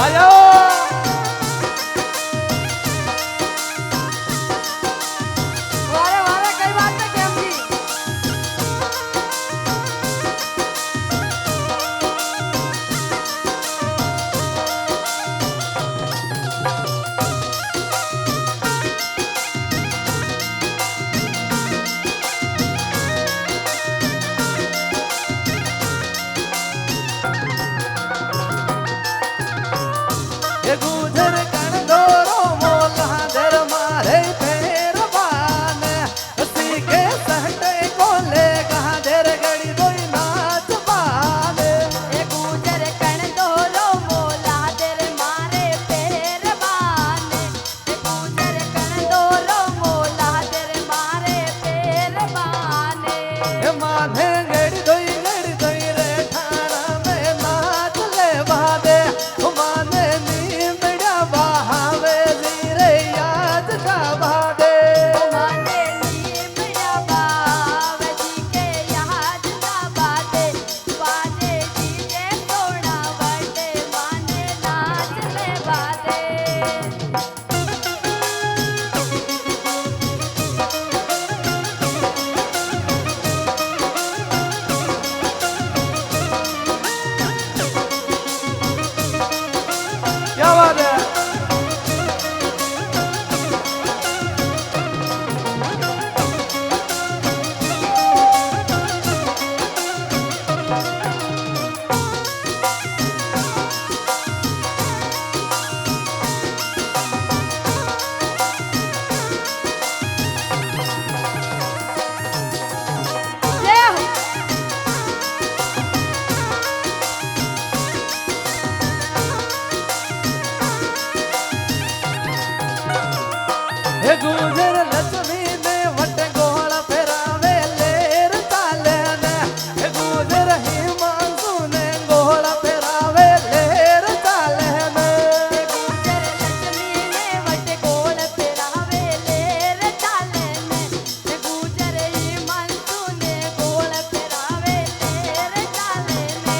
આયો વારે વારે કઈ વાત ને કેમજી એ ગુજર કણ દોરો મોલા દર મારે ફેરવાન સીકે સહટે કોલે ગાધર ગડી દોઈ નાચ બાને એ ગુજર કણ દોરો મોલા તેરે મારે પહેરવાને એ ગુજર કણ દોરો મોલા તેરે મારે પહેરવાને એ માને ગડી દોઈ રે ઠાણા મે નાચ લેવા દે માને નીમડા બહાવે ધીરે યાદ ખાવા દે માને નીમડા બાવજી કે યાદ ના બાતે બાજે જીજે સોના વટે માને નાચ લે બાતે क्या बात है जय हो એ ગુજર લક્ષ્મી ને વટ ગોળ ફેરાવે લેર ચાલે ને એ ગુજર હિમાંશુ ને ગોળ ફેરાવે લેર ચાલે ને ગુજર લક્ષ્મી ને વટે ગોળ ફેરાવે લેર ચાલે ને એ ગુજર હિમાંશુ ને ગોળ ફેરાવે લેર ચાલે ને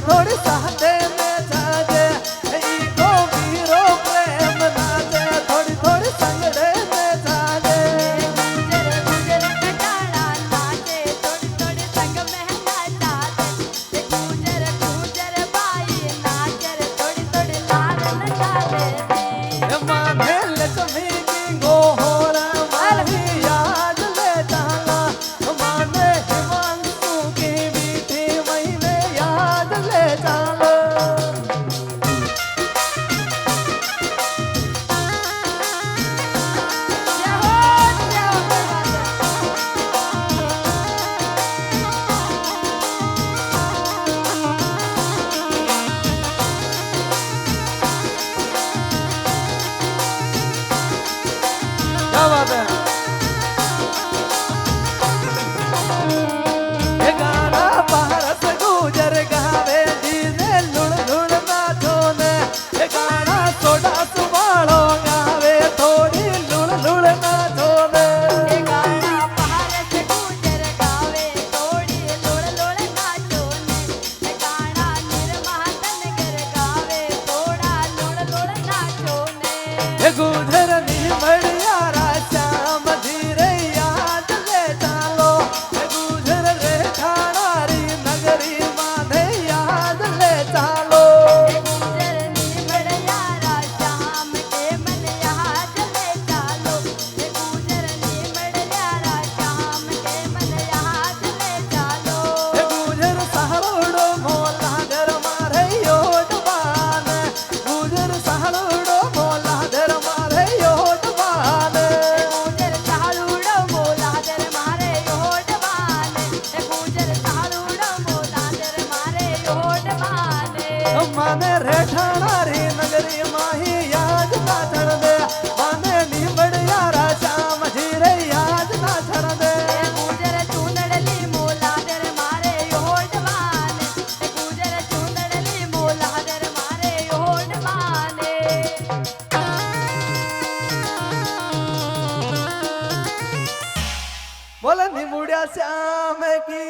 થોડી સાથે ને જાજે ઈ કો વીરો પ્રેમ નાજે થોડી થોડી સંગડે ને જાજે ગુજર ગુજર કટાણા નાચે થોડી થોડી સંગ મહેંગા જાતે ગુજર ગુજર બાઈ નાચે થોડી થોડી લાડ લગાવે માને લક્ષ્મી કી ગોહોરા મારી યાદ લે ચાલા માને હિમાંશુ કી મીઠી મહિને યાદ લે ચાલા જય હો क्या बात है ये गाना पारस गुजर गावे दीने लुड़ लुड़ नाचो ने ये गाना सोडा सुबाड़ो गावे थोड़ी लुड़ लुड़ नाचो ने એ ગાણા પારસ ગુજર ગાવે થોડી લોળ લોળ નાચો ને એ ગાણા નિર્માતન ઘર ગાવે થોડા લોળ લોળ નાચો ને ये गुजर नी मड़ियारा श्याम धीरे याद ले चालो ये गुजर रे ठाणारी नगरी माने याद ले चालो એ ગુજર નીમળિયારા શ્યામ કે મન યાદ લે ચાલો એ ગુજર નીમળિયારા શ્યામ કે મન યાદ લે ચાલો ये गुजर सहलोड़ो मोला दर मारे योटवान गुजर सहलोड़ो मोला दर मारे योटवान ગુજર સાલુડો મોલાદર મારે યોડવાને એ ગુજર સાલુડો મોલાદર મારે યોડવાને माने रेठाणारी नगरी माही याद ना छड़ दे माने नीमड़ियारा श्याम धीरे याद ना छड़ दे એ ગુજર ચૂંદડલી મોલાદર મારે યોડવાને એ ગુજર ચૂંદડલી મોલાદર મારે યોડવાને बोले निमुड़िया श्याम की